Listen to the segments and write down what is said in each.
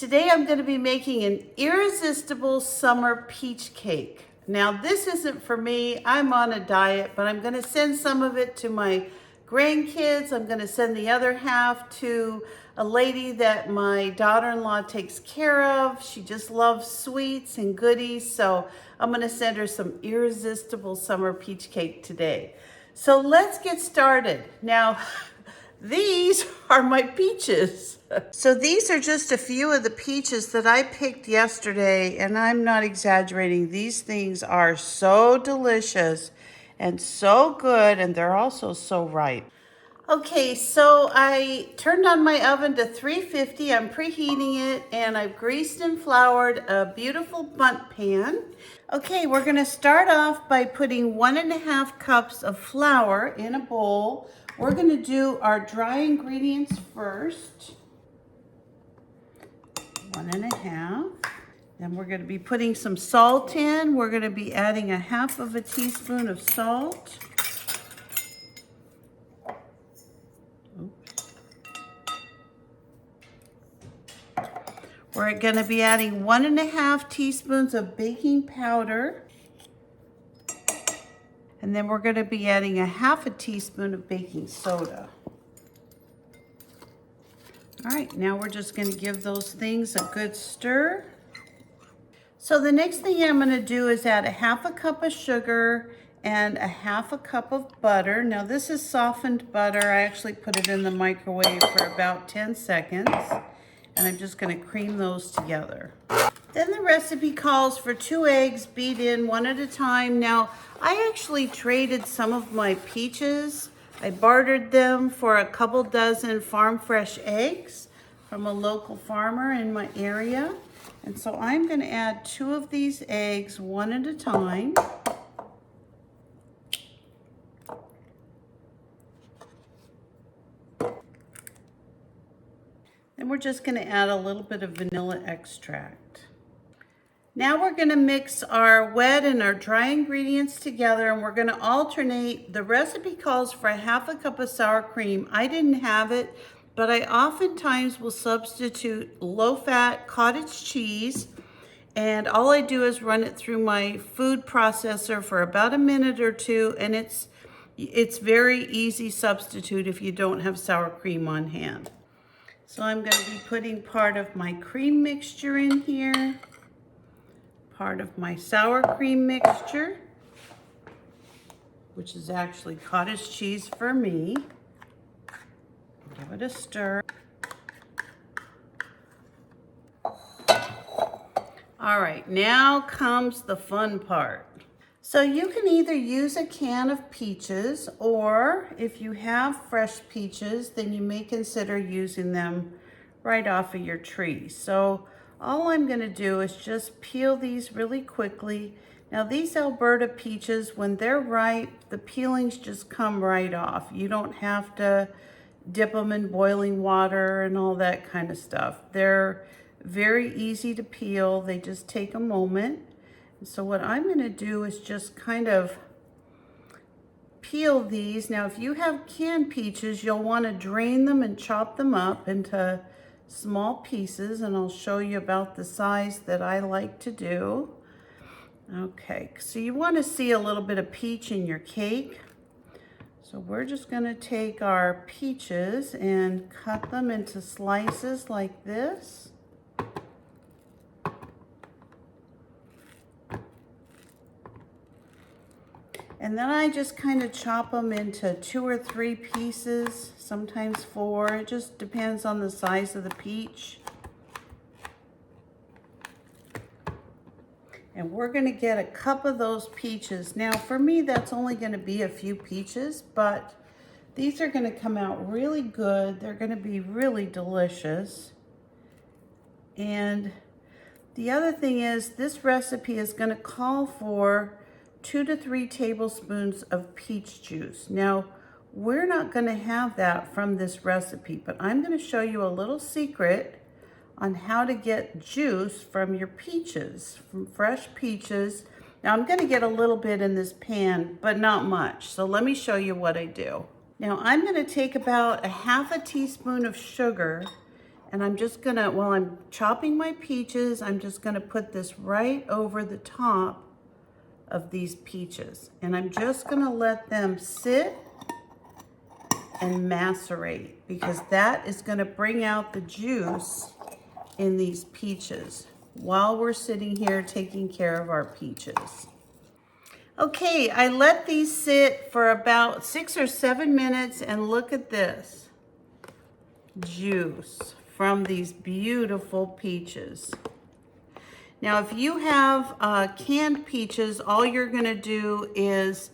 Today I'm going to be making an irresistible summer peach cake. Now this isn't for me, I'm on a diet, but I'm going to send some of it to my grandkids. I'm going to send the other half to a lady that my daughter-in-law takes care of. She just loves sweets and goodies, so I'm going to send her some irresistible summer peach cake today. So let's get started. Now, these are my peaches. So these are just a few of the peaches that I picked yesterday, and I'm not exaggerating. These things are so delicious and so good, and they're also so ripe. Okay, so I turned on my oven to 350. I'm preheating it, and I've greased and floured a beautiful bundt pan. Okay, we're gonna start off by putting 1.5 cups of flour in a bowl. We're gonna do our dry ingredients first. 1.5. Then we're gonna be putting some salt in. We're gonna be adding 1/2 teaspoon of salt. We're gonna be adding 1.5 teaspoons of baking powder. And then we're gonna be adding 1/2 teaspoon of baking soda. All right, now we're just gonna give those things a good stir. So the next thing I'm gonna do is add 1/2 cup of sugar and 1/2 cup of butter. Now this is softened butter. I actually put it in the microwave for about 10 seconds. And I'm just gonna cream those together. Then the recipe calls for 2 eggs, beat in one at a time. Now, I actually traded some of my peaches. I bartered them for a couple dozen farm fresh eggs from a local farmer in my area. And so I'm gonna add 2 of these eggs one at a time. Then we're just gonna add a little bit of vanilla extract. Now we're gonna mix our wet and our dry ingredients together, and we're gonna alternate. The recipe calls for 1/2 cup of sour cream. I didn't have it, but I oftentimes will substitute low-fat cottage cheese, and all I do is run it through my food processor for about a minute or two, and it's very easy substitute if you don't have sour cream on hand. So I'm going to be putting part of my cream mixture in here, part of my sour cream mixture, which is actually cottage cheese for me. Give it a stir. All right, now comes the fun part. So you can either use a can of peaches, or if you have fresh peaches, then you may consider using them right off of your tree. So all I'm gonna do is just peel these really quickly. Now these Alberta peaches, when they're ripe, the peelings just come right off. You don't have to dip them in boiling water and all that kind of stuff. They're very easy to peel. They just take a moment. So what I'm gonna do is just kind of peel these. Now, if you have canned peaches, you'll wanna drain them and chop them up into small pieces, and I'll show you about the size that I like to do. Okay, so you wanna see a little bit of peach in your cake. So we're just gonna take our peaches and cut them into slices like this. And then I just kind of chop them into 2 or 3 pieces, sometimes 4. It just depends on the size of the peach. And we're gonna get a cup of those peaches. Now for me, that's only gonna be a few peaches, but these are gonna come out really good. They're gonna be really delicious. And the other thing is, this recipe is gonna call for 2 to 3 tablespoons of peach juice. Now, we're not gonna have that from this recipe, but I'm gonna show you a little secret on how to get juice from your peaches, from fresh peaches. Now, I'm gonna get a little bit in this pan, but not much. So let me show you what I do. Now, I'm gonna take about 1/2 teaspoon of sugar, And I'm just gonna, while I'm chopping my peaches, I'm just gonna put this right over the top of these peaches. And I'm just gonna let them sit and macerate, because that is gonna bring out the juice in these peaches while we're sitting here taking care of our peaches. Okay, I let these sit for about 6 or 7 minutes, and look at this juice from these beautiful peaches. Now, if you have canned peaches, all you're gonna do is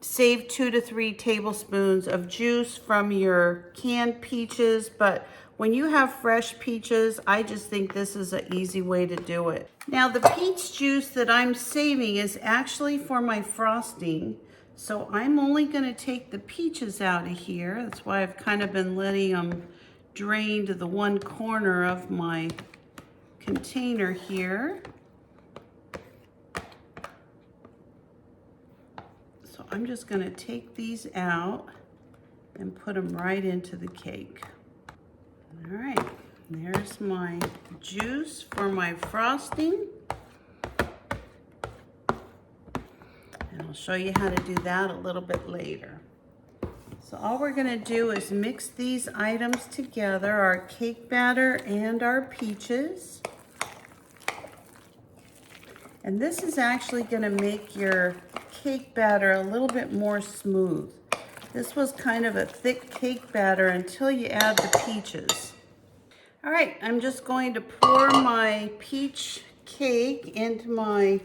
save 2 to 3 tablespoons of juice from your canned peaches, but when you have fresh peaches, I just think this is an easy way to do it. Now, the peach juice that I'm saving is actually for my frosting, so I'm only gonna take the peaches out of here. That's why I've kind of been letting them drain to the one corner of my container here. So I'm just gonna take these out and put them right into the cake. All right, there's my juice for my frosting. And I'll show you how to do that a little bit later. So all we're gonna do is mix these items together, our cake batter and our peaches. And this is actually gonna make your cake batter a little bit more smooth. This was kind of a thick cake batter until you add the peaches. All right, I'm just going to pour my peach cake into my,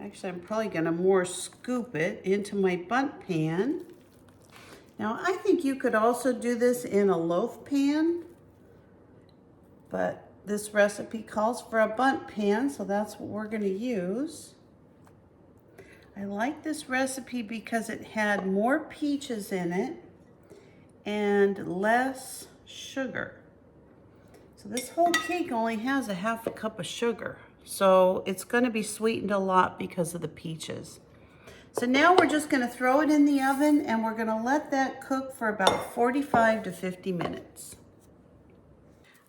actually I'm probably gonna more scoop it into my bundt pan. Now I think you could also do this in a loaf pan, but this recipe calls for a bundt pan, so that's what we're gonna use. I like this recipe because it had more peaches in it and less sugar. So this whole cake only has a half a cup of sugar. So it's gonna be sweetened a lot because of the peaches. So now we're just gonna throw it in the oven, and we're gonna let that cook for about 45 to 50 minutes.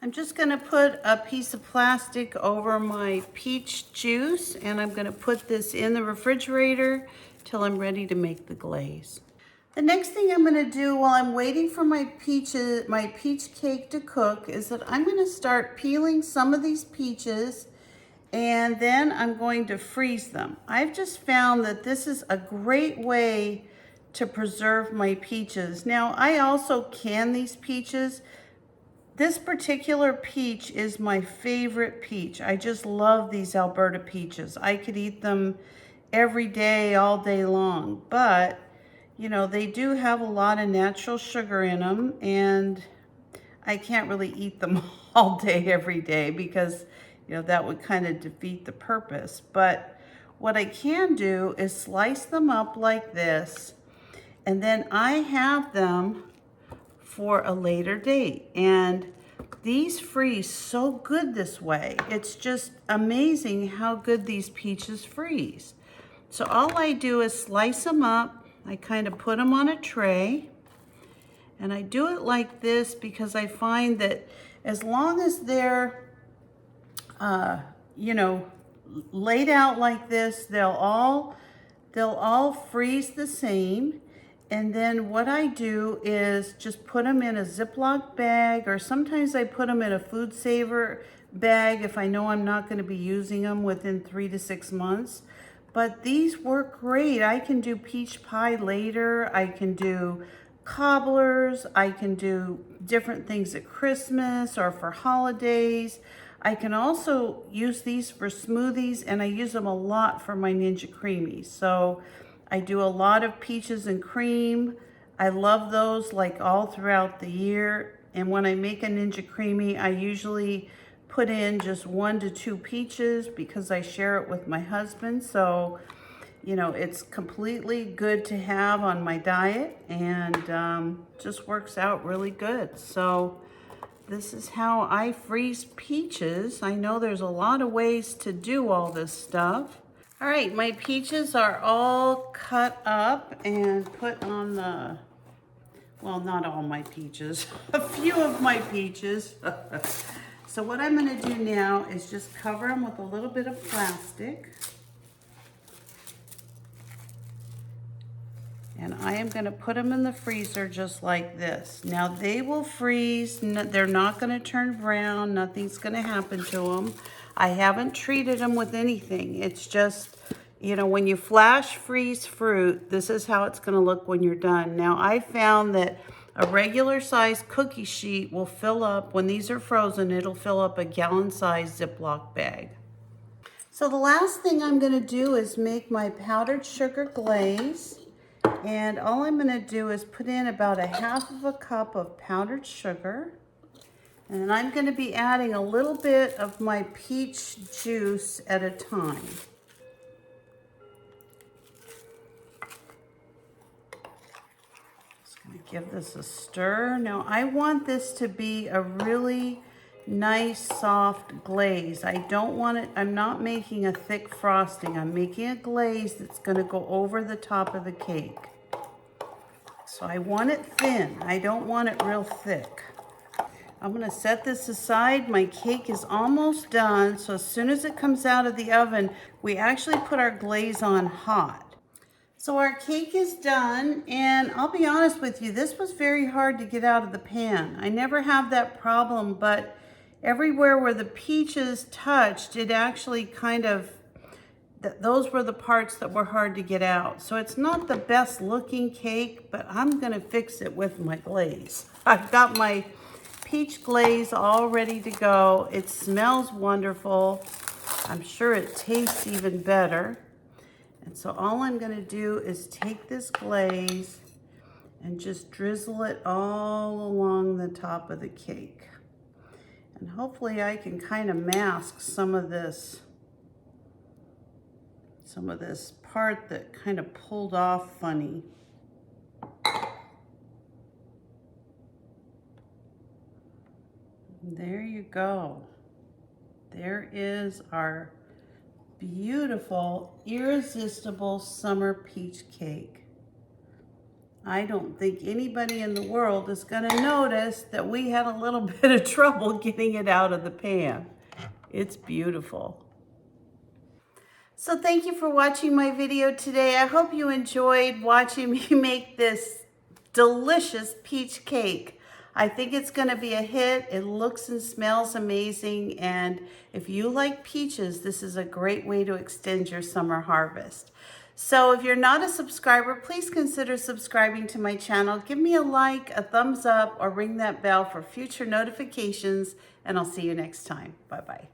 I'm just gonna put a piece of plastic over my peach juice, and I'm gonna put this in the refrigerator till I'm ready to make the glaze. The next thing I'm gonna do while I'm waiting for my peach cake to cook is that I'm gonna start peeling some of these peaches, and then I'm going to freeze them. I've just found that this is a great way to preserve my peaches. Now, I also can these peaches. This particular peach is my favorite peach. I just love these Alberta peaches. I could eat them every day, all day long, but you know, they do have a lot of natural sugar in them, and I can't really eat them all day, every day, because, you know, that would kind of defeat the purpose. But what I can do is slice them up like this, and then I have them for a later date. And these freeze so good this way. It's just amazing how good these peaches freeze. So all I do is slice them up. I kind of put them on a tray, and I do it like this because I find that as long as they're, you know, laid out like this, they'll all freeze the same. And then what I do is just put them in a Ziploc bag, or sometimes I put them in a food saver bag if I know I'm not going to be using them within 3 to 6 months. But these work great. I can do peach pie later. I can do cobblers. I can do different things at Christmas or for holidays. I can also use these for smoothies, and I use them a lot for my Ninja Creamies. So I do a lot of peaches and cream. I love those like all throughout the year. And when I make a Ninja Creamy, I usually put in just 1 to 2 peaches because I share it with my husband. So, you know, it's completely good to have on my diet, and just works out really good. So this is how I freeze peaches. I know there's a lot of ways to do all this stuff. All right, my peaches are all cut up and put on the Well, not all my peaches, a few of my peaches. So what I'm gonna do now is just cover them with a little bit of plastic. And I am gonna put them in the freezer just like this. Now they will freeze, they're not gonna turn brown, nothing's gonna happen to them. I haven't treated them with anything. It's just, you know, when you flash freeze fruit, this is how it's gonna look when you're done. Now I found that a regular size cookie sheet will fill up, when these are frozen, it'll fill up a gallon-sized Ziploc bag. So the last thing I'm gonna do is make my powdered sugar glaze. And all I'm gonna do is put in about 1/2 cup of powdered sugar. And then I'm gonna be adding a little bit of my peach juice at a time. Just gonna give this a stir. Now I want this to be a really nice soft glaze. I don't want it, I'm not making a thick frosting. I'm making a glaze that's gonna go over the top of the cake. So I want it thin. I don't want it real thick. I'm gonna set this aside. My cake is almost done. So as soon as it comes out of the oven, we actually put our glaze on hot. So our cake is done, and I'll be honest with you, this was very hard to get out of the pan. I never have that problem, but everywhere where the peaches touched, it actually kind of, those were the parts that were hard to get out. So it's not the best looking cake, but I'm gonna fix it with my glaze. I've got my peach glaze all ready to go. It smells wonderful. I'm sure it tastes even better. And so all I'm gonna do is take this glaze and just drizzle it all along the top of the cake. And hopefully I can kind of mask some of this part that kind of pulled off funny. There you go. There is our beautiful, irresistible summer peach cake. I don't think anybody in the world is gonna notice that we had a little bit of trouble getting it out of the pan. It's beautiful. So thank you for watching my video today. I hope you enjoyed watching me make this delicious peach cake. I think it's gonna be a hit. It looks and smells amazing. And if you like peaches, this is a great way to extend your summer harvest. So if you're not a subscriber, please consider subscribing to my channel. Give me a like, a thumbs up, or ring that bell for future notifications, and I'll see you next time. Bye-bye.